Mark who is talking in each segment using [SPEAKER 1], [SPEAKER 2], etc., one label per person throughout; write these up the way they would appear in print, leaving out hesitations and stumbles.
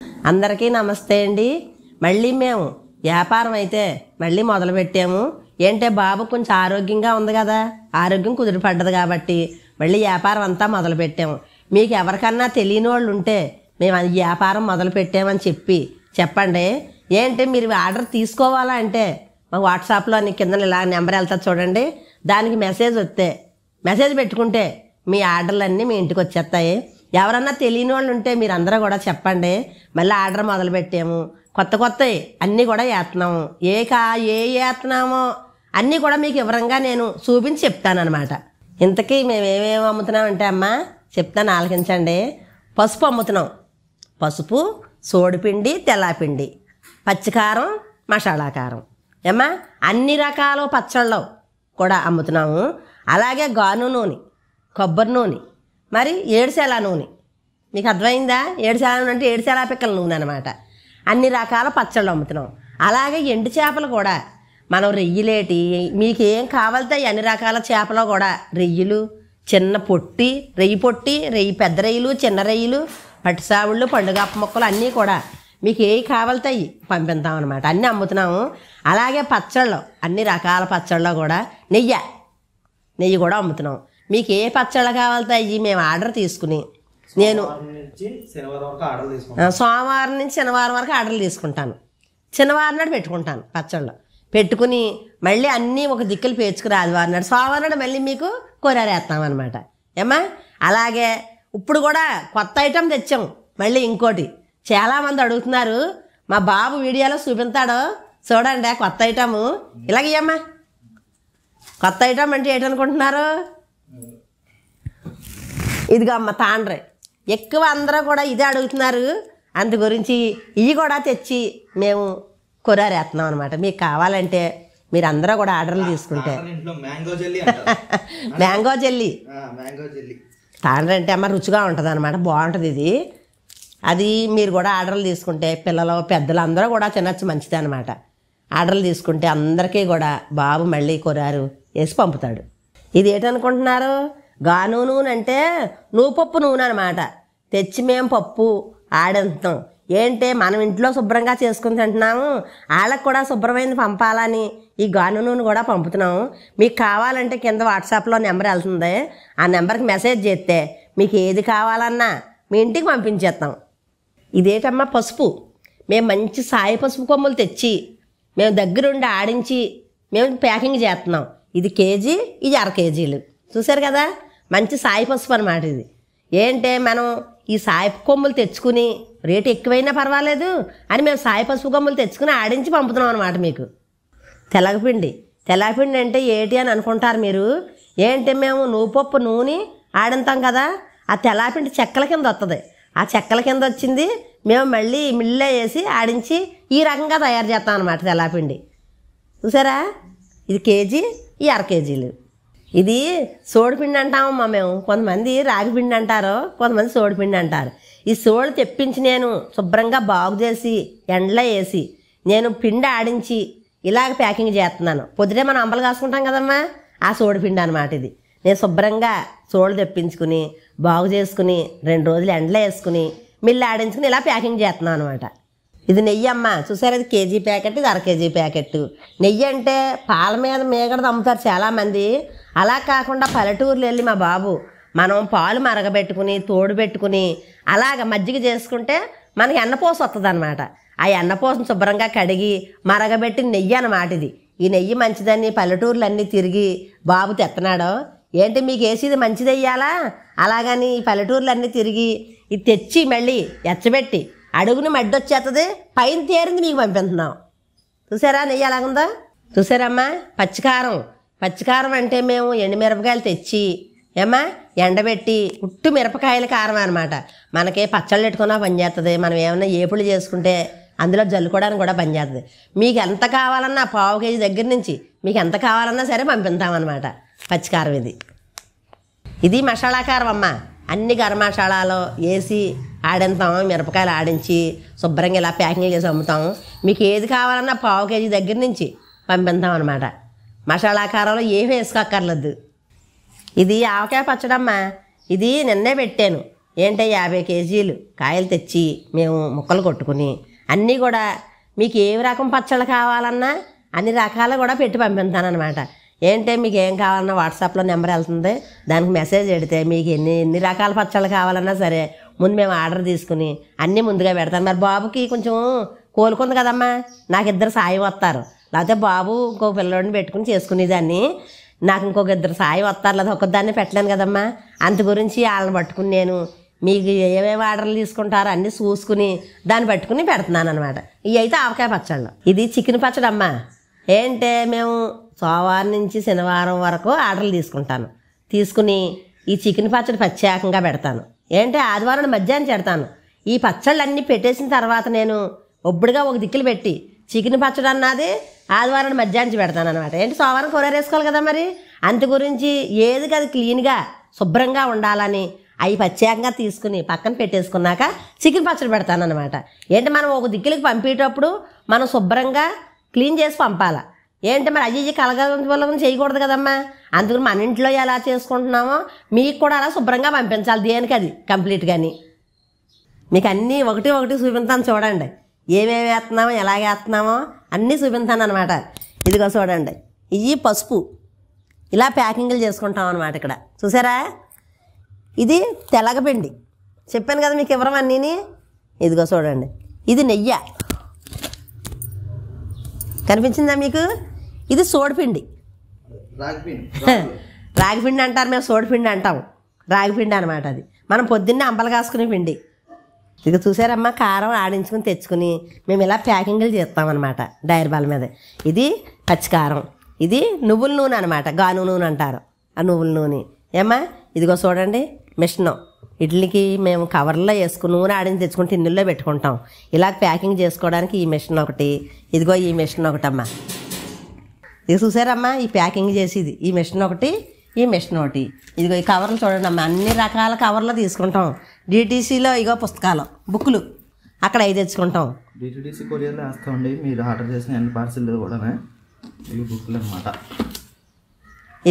[SPEAKER 1] అందరికీ నమస్తే అండి. మళ్ళీ మేము వ్యాపారం అయితే మళ్ళీ మొదలుపెట్టాము. ఏంటే బాబు కొంచెం ఆరోగ్యంగా ఉంది కదా, ఆరోగ్యం కుదిరిపడ్డది కాబట్టి మళ్ళీ వ్యాపారం అంతా మొదలుపెట్టాము. మీకు ఎవరికన్నా తెలియని వాళ్ళు ఉంటే మేము ఈ వ్యాపారం మొదలుపెట్టామని చెప్పండి. ఏంటి మీరు ఆర్డర్ తీసుకోవాలా అంటే మా వాట్సాప్లో కింద ఇలా నెంబర్ వెళ్తా చూడండి, దానికి మెసేజ్ వస్తే మెసేజ్ పెట్టుకుంటే మీ ఆర్డర్లన్నీ మీ ఇంటికి వచ్చేస్తాయి. ఎవరన్నా తెలియని వాళ్ళు ఉంటే మీరు అందరూ కూడా చెప్పండి. మళ్ళీ ఆర్డర్ మొదలుపెట్టాము, కొత్తవి అన్నీ కూడా వేస్తున్నాము. ఏ వేస్తున్నామో అన్నీ కూడా మీకు వివరంగా నేను చూపించి చెప్తానమాట. ఇంతకీ మేము ఏమేమి అమ్ముతున్నామంటే అమ్మ చెప్తాను, ఆలకించండి. పసుపు అమ్ముతున్నాం. పసుపు, సోడిపిండి, తెల్లపిండి, పచ్చికారం, మసాలా కారం. ఏమ్మా అన్ని రకాల పచ్చళ్ళు కూడా అమ్ముతున్నాము. అలాగే గాను నూనె, కొబ్బరి నూనె, మరి ఏడుసేల నూనె. మీకు అర్థమైందా? ఏడుసేల నూనె అంటే ఏడుసేల పిక్కల నూనె అనమాట. అన్ని రకాల పచ్చళ్ళు అమ్ముతున్నాం. అలాగే ఎండు చేపలు కూడా మనం రొయ్యలేటి మీకు ఏం కావాలితే అన్ని రకాల చేపలు కూడా రొయ్యలు, చిన్న పొట్టి రొయ్యి, పెద్ద రొయ్యలు, చిన్న రొయ్యలు, పట్టిసావుళ్ళు, పండుగప్ప మొక్కలు అన్నీ కూడా మీకు ఏ కావాలితాయి పంపిస్తాం అనమాట. అన్నీ అమ్ముతున్నాము. అలాగే పచ్చళ్ళు, అన్ని రకాల పచ్చళ్ళు కూడా నెయ్యి కూడా అమ్ముతున్నాం. మీకు ఏ పచ్చళ్ళు కావాలితాయి మేము ఆర్డర్ తీసుకుని నేను సోమవారం నుంచి శనివారం వరకు ఆర్డర్లు తీసుకుంటాను. శనివారం నాడు పెట్టుకుంటాను పచ్చళ్ళు పెట్టుకుని మళ్ళీ అన్నీ ఒక దిక్కులు పేర్చుకుని ఆదివారం నాడు సోమవారం నాడు మళ్ళీ మీకు కూరేస్తాం అనమాట. ఏమ్మా అలాగే ఇప్పుడు కూడా కొత్త ఐటెం తెచ్చాము. మళ్ళీ ఇంకోటి చాలామంది అడుగుతున్నారు, మా బాబు వీడియోలో చూపిస్తాడు చూడండి కొత్త ఐటము. ఇలాగేమ్మా కొత్త ఐటమ్ అంటే ఏంటనుకుంటున్నారు? ఇదిగో అమ్మ తాండ్రే. ఎక్కువ అందరూ కూడా ఇదే అడుగుతున్నారు. అందు గురించి ఇవి కూడా తెచ్చి మేము కూరేస్తున్నాం అనమాట. మీకు కావాలంటే మీరు అందరూ కూడా ఆర్డర్లు తీసుకుంటే మ్యాంగో జెల్లీ తాండ్రే అంటే అమ్మ రుచిగా ఉంటుంది అనమాట, బాగుంటుంది ఇది. అది మీరు కూడా ఆర్డర్లు తీసుకుంటే పిల్లలు పెద్దలు అందరూ కూడా తినచ్చు, మంచిది అనమాట. ఆర్డర్లు తీసుకుంటే అందరికీ కూడా బాబు మళ్ళీ కూరారు వేసి పంపుతాడు. ఇది ఏంటనుకుంటున్నారు? గాను నూనె అంటే నువ్వుపప్పు నూనె అనమాట. తెచ్చి మేము పప్పు ఆడంతాం. ఏంటే మనం ఇంట్లో శుభ్రంగా చేసుకుని తింటున్నాము, వాళ్ళకు కూడా శుభ్రమైనది పంపాలని ఈ గాను నూనె కూడా పంపుతున్నాము. మీకు కావాలంటే కింద వాట్సాప్లో నెంబర్ వెళ్తుంది, ఆ నెంబర్కి మెసేజ్ చేస్తే మీకు ఏది కావాలన్నా మీ ఇంటికి పంపించేస్తాం. ఇదేటమ్మా పసుపు. మేము మంచి సాయి పసుపు కొమ్ములు తెచ్చి మేము దగ్గరుండి ఆడించి మేము ప్యాకింగ్ చేస్తున్నాం. ఇది కేజీ, ఇది 1/2 కేజీలు. చూసారు కదా, మంచి సాయి పసుపు అనమాట ఇది. ఏంటే మనం ఈ సాయి కొమ్ములు తెచ్చుకుని రేటు ఎక్కువైనా పర్వాలేదు అని మేము సాయి పసుపు కొమ్ములు తెచ్చుకుని ఆడించి పంపుతున్నాం అనమాట. మీకు తెల్లపిండి అంటే ఏంటి అని అనుకుంటారు మీరు. ఏంటి మేము నువ్వుపప్పు నూనె ఆడింతాం కదా, ఆ తెల్లపిండి చెక్కల కింద వస్తుంది. ఆ చెక్కల కింద వచ్చింది మేము మళ్ళీ మిల్లో వేసి ఆడించి ఈ రకంగా తయారు చేస్తాం అనమాట తెల్లపిండి. చూసారా, ఇది కేజీ, ఈ 1/2 కేజీలు. ఇది సోడిపిండి అంటామమ్మా మేము. కొంతమంది రాగిపిండి అంటారు, కొంతమంది సోడిపిండి అంటారు. ఈ సోడి తెప్పించి నేను శుభ్రంగా బాగు చేసి ఎండలో వేసి నేను పిండి ఆడించి ఇలాగ ప్యాకింగ్ చేస్తున్నాను. పొద్దుటే మనం అంబలు కాసుకుంటాం కదమ్మా, ఆ సోడిపిండి అనమాట ఇది. నేను శుభ్రంగా సోడు తెప్పించుకుని బాగు చేసుకుని 2 రోజులు ఎండలో వేసుకుని మిల్లు ఆడించుకుని ఇలా ప్యాకింగ్ చేస్తున్నాను అనమాట. ఇది నెయ్యి అమ్మ. చూసారు, ఇది కేజీ ప్యాకెట్, ఇది 1/2 కేజీ ప్యాకెట్. నెయ్యి అంటే పాల మీద మేగడది అమ్ముతారు చాలామంది. అలా కాకుండా పల్లెటూరులో వెళ్ళి మా బాబు మనం పాలు మరగబెట్టుకుని తోడు పెట్టుకుని అలాగ మజ్జిగ చేసుకుంటే మనకి ఎన్నపోస వస్తుంది అనమాట. ఆ ఎన్నపోసను శుభ్రంగా కడిగి మరగబెట్టి నెయ్యి అన్నమాట ఇది. ఈ నెయ్యి మంచిదని పల్లెటూర్లు అన్నీ తిరిగి బాబు తెస్తున్నాడు. ఏంటి మీకు వేసేది మంచిది వెయ్యాలా అలాగని ఈ పల్లెటూర్లు అన్నీ తిరిగి ఇది తెచ్చి మళ్ళీ ఎచ్చబెట్టి అడుగుని మడ్డి వచ్చేస్తుంది, పైన తేరింది మీకు పంపిస్తున్నాం. చూసారా నెయ్యి అలాగుందా? చూసారమ్మా పచ్చికారం అంటే మేము ఎండుమిరపకాయలు తెచ్చి ఎండబెట్టి ఉట్టు మిరపకాయల కారం అనమాట. మనకి పచ్చళ్ళు పెట్టుకున్నా పనిచేస్తుంది, మనం ఏమైనా ఏపులు చేసుకుంటే అందులో జల్లుకోవడానికి కూడా పనిచేస్తుంది. మీకు ఎంత కావాలన్నా 1/2 కేజీ దగ్గర నుంచి మీకు ఎంత కావాలన్నా సరే పంపిస్తామన్నమాట. పచ్చికారం ఇది మసాలా కారం అమ్మ. అన్ని గరం మసాలాలు వేసి ఆడింతాము, మిరపకాయలు ఆడించి శుభ్రంగా ఇలా ప్యాకింగ్ చేసి అమ్ముతాము. మీకు ఏది కావాలన్నా 1/2 కేజీ దగ్గర నుంచి పంపిస్తాం అనమాట. మసాలా కారంలో ఏమి వేసుకోక్కర్లేదు. ఇది ఆవకాయ పచ్చడమ్మ. ఇది నిన్నే పెట్టాను. ఏంటంటే 50 కేజీలు కాయలు తెచ్చి మేము ముక్కలు కొట్టుకుని అన్నీ కూడా మీకు ఏ రకం పచ్చళ్ళు కావాలన్నా అన్ని రకాలు కూడా పెట్టి పంపిస్తానమాట. ఏంటంటే మీకు ఏం కావాలన్నా వాట్సాప్లో నెంబర్ వెళ్తుంది, దానికి మెసేజ్ పెడితే మీకు ఎన్ని రకాల పచ్చళ్ళు కావాలన్నా సరే ముందు మేము ఆర్డర్ తీసుకుని అన్నీ ముందుగా పెడతాను. మరి బాబుకి కొంచెం కోలుకుంది కదమ్మా, నాకు 2 సాయం వస్తారు, లేకపోతే బాబు ఇంకొక పిల్లోడిని పెట్టుకుని చేసుకునేదాన్ని, నాకు ఇంకొక 2 సాయం వస్తారు, లేదా ఒక్కదాన్ని పెట్టలేను కదమ్మా. అంత గురించి వాళ్ళని పట్టుకుని నేను మీకు ఏమేమి ఆర్డర్లు తీసుకుంటారో అన్నీ చూసుకుని దాన్ని పట్టుకుని పెడుతున్నాను అనమాట. ఇవి అయితే ఆవకాయ పచ్చళ్ళు. ఇది చికెన్ పచ్చడి అమ్మా. ఏంటంటే మేము సోమవారం నుంచి శనివారం వరకు ఆర్డర్లు తీసుకుంటాను. తీసుకుని ఈ చికెన్ పచ్చడి ప్రత్యేకంగా పెడతాను. ఏంటంటే ఆదివారం మధ్యాహ్నం పెడతాను. ఈ పచ్చళ్ళు అన్నీ పెట్టేసిన తర్వాత నేను ఒబ్బడిగా ఒక దిక్కులు పెట్టి చికెన్ పచ్చడి అన్నది ఆదివారం మధ్యాహ్నం పెడతాను అనమాట. ఏంటి సోమవారం కూర వేసుకోవాలి కదా, మరి అంత గురించి ఏది కదా క్లీన్గా శుభ్రంగా ఉండాలని అవి ప్రత్యేకంగా తీసుకుని పక్కన పెట్టేసుకున్నాక చికెన్ పచ్చడి పెడతాను అనమాట. ఏంటి మనం ఒక దిక్కులకి పంపేటప్పుడు మనం శుభ్రంగా క్లీన్ చేసి పంపాలి. ఏంటి మరి అయ్యి కలగలం చేయకూడదు కదమ్మా. అందుకని మన ఇంట్లో ఎలా చేసుకుంటున్నామో మీకు కూడా అలా శుభ్రంగా పంపించాలి. దేనికి అది కంప్లీట్గాని మీకు అన్నీ ఒకటి చూపిస్తాను చూడండి. ఏమేమి వేస్తున్నామో ఎలాగ వేస్తున్నామో అన్నీ చూపిస్తాను అనమాట. ఇదిగో చూడండి, ఇవి పసుపు ఇలా ప్యాకింగ్లు చేసుకుంటాం అనమాట. ఇక్కడ చూసారా, ఇది తెలగపిండి చెప్పాను కదా మీకు ఇవ్వరం అన్నీని. ఇదిగో చూడండి, ఇది నెయ్యి కనిపించిందా మీకు. ఇది సోడిపిండి, రాగిపిండి అంటారు, మేము సోడిపిండి అంటాం. రాగిపిండి అనమాట అది. మనం పొద్దున్నే అంబలు కాసుకునే పిండి. ఇక చూసారమ్మా, కారం ఆడించుకుని తెచ్చుకుని మేము ఇలా ప్యాకింగ్లు చేస్తామన్నమాట డైరీ బాల్ మీద. ఇది పచ్చికారం, ఇది నువ్వుల నూనె అనమాట, గాను నూనె అంటారు ఆ నువ్వుల నూనె. ఏమ్మా ఇదిగో చూడండి మిషను. ఇడ్లీకి మేము కవర్లో వేసుకుని నూనె ఆడించి తెచ్చుకుని టిన్నుల్లో పెట్టుకుంటాం. ఇలా ప్యాకింగ్ చేసుకోవడానికి ఈ మిషన్ ఒకటి, ఇదిగో ఈ మిషన్ ఒకటమ్మా. ఇది చూసారమ్మా, ఈ ప్యాకింగ్ చేసేది ఈ మిషన్ ఒకటి, ఈ మిషన్ ఒకటి. ఇదిగో ఈ కవర్లు చూడండి అమ్మా, అన్ని రకాల కవర్లు తీసుకుంటాం. డిటీసీలో ఇగో పుస్తకాలు బుక్కులు అక్కడ అవి తెచ్చుకుంటాం.
[SPEAKER 2] డిటీసీ కొరియర్లో వేస్తామండి. మీరు ఆర్డర్ చేసిన అన్ని పార్సిల్ కూడా ఇవి బుక్కులు అనమాట.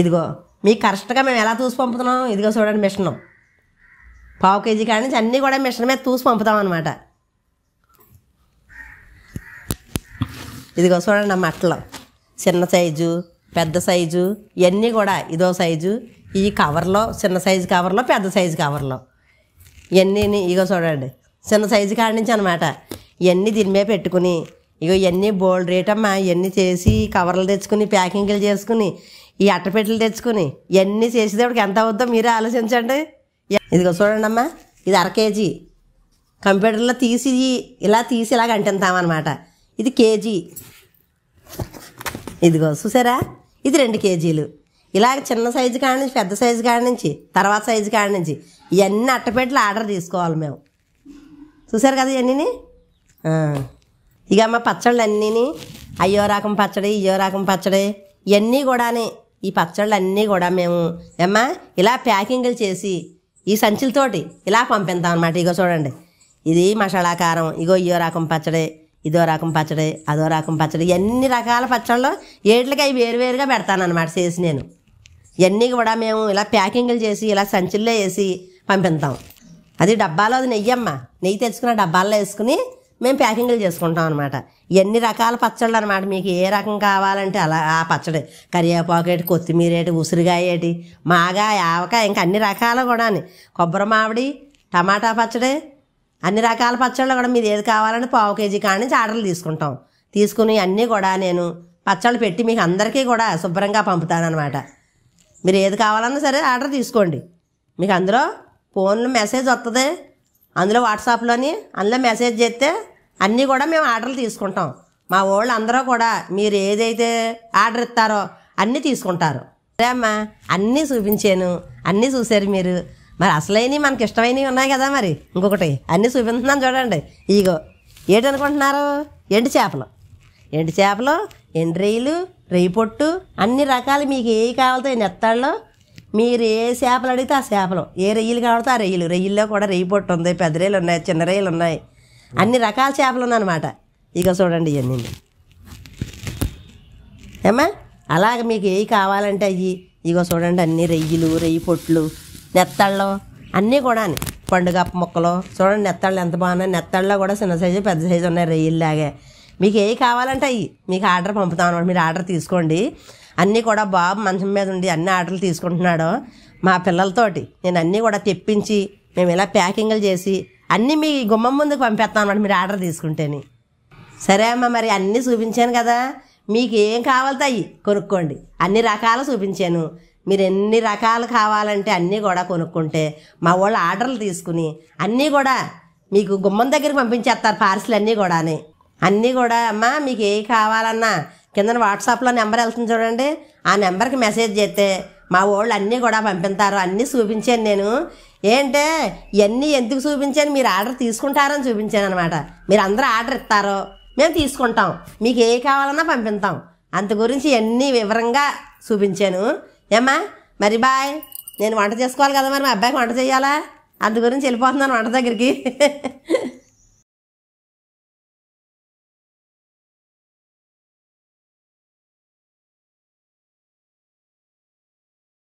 [SPEAKER 1] ఇదిగో మీకు కరెక్ట్గా మేము ఎలా చూసి పంపుతున్నాం. ఇదిగో చూడండి మిషను, 1/2 కేజీ కాడి నుంచి అన్నీ కూడా మిషన్ మీద చూసి పంపుతాం అనమాట. ఇదిగో చూడండి అమ్మ, అట్టలో చిన్న సైజు పెద్ద సైజు ఇవన్నీ కూడా ఇదో సైజు. ఈ కవర్లో చిన్న సైజు కవర్లో పెద్ద సైజు కవర్లో ఇవన్నీ ఇగో చూడండి చిన్న సైజు కాడి నుంచి అనమాట. ఇవన్నీ దీని మీద పెట్టుకుని ఇగో ఇవన్నీ బోల్డ్ రేట్ అమ్మా. ఇవన్నీ చేసి కవర్లు తెచ్చుకుని ప్యాకింగ్లు చేసుకుని ఈ అట్టపెట్టెలు తెచ్చుకుని ఇవన్నీ చేసేటప్పటికి ఎంత అవుద్దో మీరే ఆలోచించండి. ఇదిగో చూడండి అమ్మా, ఇది 1/2 కేజీ కంప్యూటర్లో తీసి ఇలా ఇలాగ అంటిస్తామన్నమాట. ఇది కేజీ. ఇదిగో చూసారా, ఇది 2 కేజీలు. ఇలాగ చిన్న సైజు కాడి నుంచి పెద్ద సైజు కాడి నుంచి తర్వాత సైజు కాడి నుంచి ఇవన్నీ అట్టపెట్టెలు ఆర్డర్ తీసుకోవాలి మేము. చూసారు కదా ఇవన్నీ. ఇక అమ్మ పచ్చళ్ళు అన్నీని అయ్యో రకం పచ్చడి ఇయ్యో రకం పచ్చడి ఇవన్నీ కూడానే. ఈ పచ్చళ్ళు అన్నీ కూడా మేము ఏమ్మా ఇలా ప్యాకింగ్లు చేసి ఈ సంచులతోటి ఇలా పంపిస్తాం అనమాట. ఇగో చూడండి, ఇది మసాలా కారం, ఇగో ఇయ్యో రకం పచ్చడి, ఇదో రకం పచ్చడి, అదో రకం పచ్చడి, ఎన్ని రకాల పచ్చళ్ళు ఏట్లకి అవి వేరువేరుగా పెడతానమాట చేసి నేను. ఇవన్నీ కూడా మేము ఇలా ప్యాకింగ్లు చేసి ఇలా సంచుల్లో వేసి పంపిస్తాం. అది డబ్బాలో అది నెయ్యమ్మ, నెయ్యి తెచ్చుకున్న డబ్బాల్లో వేసుకుని మేము ప్యాకింగ్లు చేసుకుంటాం అనమాట. ఎన్ని రకాల పచ్చళ్ళు అనమాట. మీకు ఏ రకం కావాలంటే అలా ఆ పచ్చడి, కరివేపాకు ఏటి, కొత్తిమీర ఏటి, ఉసిరికాయ ఏటి, మాగా ఆవకాయ, ఇంకా అన్ని రకాలు కూడా, కొబ్బరి మామిడి, టమాటా పచ్చడి, అన్ని రకాల పచ్చళ్ళు కూడా మీరు ఏది కావాలంటే 1/2 కేజీ కాడి నుంచి ఆర్డర్లు తీసుకుంటాం. తీసుకుని అన్నీ కూడా నేను పచ్చళ్ళు పెట్టి మీకు అందరికీ కూడా శుభ్రంగా పంపుతానమాట. మీరు ఏది కావాలన్నా సరే ఆర్డర్ తీసుకోండి. మీకు అందులో ఫోన్లో మెసేజ్ వస్తుంది, అందులో వాట్సాప్లోని అందులో మెసేజ్ చేస్తే అన్నీ కూడా మేము ఆర్డర్లు తీసుకుంటాం. మా వాళ్ళు అందరూ కూడా మీరు ఏదైతే ఆర్డర్ ఇస్తారో అన్నీ తీసుకుంటారు. సరే అమ్మా, అన్నీ చూపించాను, అన్నీ చూసారు మీరు. మరి అసలైనవి మనకి ఇష్టమైనవి ఉన్నాయి కదా. మరి ఇంకొకటి అన్నీ చూపిస్తున్నాను చూడండి. ఇగో ఏంటనుకుంటున్నారు, ఎండు చేపలు, ఎండు రొయ్యలు, రొయ్యి పొట్టు, అన్ని రకాలు మీకు ఏ కావాలో నెత్తాళ్ళు మీరు ఏ చేపలు అడిగితే ఆ చేపలు, ఏ రొయ్యలు కావాలితే ఆ రొయ్యలు. రొయ్యల్లో కూడా రొయ్యి పొట్టు ఉంది, పెద్ద రొయ్యలు ఉన్నాయి, చిన్న రొయ్యలు ఉన్నాయి, అన్ని రకాల చేపలు ఉన్నాయన్నమాట. ఇక చూడండి ఇవన్నీ ఏమ్మా. అలాగ మీకు ఏ కావాలంటే అవి ఇగో చూడండి, అన్ని రొయ్యలు, రొయ్యి పొట్లు, నెత్తళ్ళు అన్నీ కూడా పండుగ ముక్కలు చూడండి, నెత్తళ్ళు ఎంత బాగున్నాయి. నెత్తళ్ళలో కూడా చిన్న సైజు పెద్ద సైజు ఉన్నాయి, రొయ్యల్లాగే. మీకు ఏ కావాలంటే అవి మీకు ఆర్డర్ పంపుతాం అనమాట. మీరు ఆర్డర్ తీసుకోండి. అన్నీ కూడా బాబు మంచం మీద ఉండి అన్ని ఆర్డర్లు తీసుకుంటున్నాడు మా పిల్లలతోటి. నేను అన్నీ కూడా తెప్పించి మేము ఇలా ప్యాకింగ్లు చేసి అన్నీ మీ గుమ్మం ముందుకు పంపిస్తాం అనమాట మీరు ఆర్డర్ తీసుకుంటేని. సరే అమ్మ, మరి అన్నీ చూపించాను కదా, మీకు ఏం కావాలితే అవి కొనుక్కోండి. అన్ని రకాలు చూపించాను. మీరు ఎన్ని రకాలు కావాలంటే అన్నీ కూడా కొనుక్కుంటే మా వాళ్ళు ఆర్డర్లు తీసుకుని అన్నీ కూడా మీకు గుమ్మం దగ్గరికి పంపించేస్తారు. పార్సిల్ అన్నీ కూడానే. అన్నీ కూడా అమ్మ మీకు ఏ కావాలన్నా కింద వాట్సాప్లో నెంబర్ వెళ్తుంది చూడండి, ఆ నెంబర్కి మెసేజ్ చేస్తే మా వాళ్ళు అన్నీ కూడా పంపిస్తారు. అన్నీ చూపించాను నేను. ఏంటే ఇవన్నీ ఎందుకు చూపించాను, మీరు ఆర్డర్ తీసుకుంటారని చూపించాను అనమాట. మీరు అందరూ ఆర్డర్ ఇస్తారో మేము తీసుకుంటాం, మీకు ఏ కావాలన్నా పంపిస్తాం. అంత గురించి అన్నీ వివరంగా చూపించాను. ఏమ్మా మరి బాయ్. నేను వంట చేసుకోవాలి కదా, మరి మా అబ్బాయికి వంట చేయాలా, అందు గురించి వెళ్ళిపోతున్నాను వంట దగ్గరికి.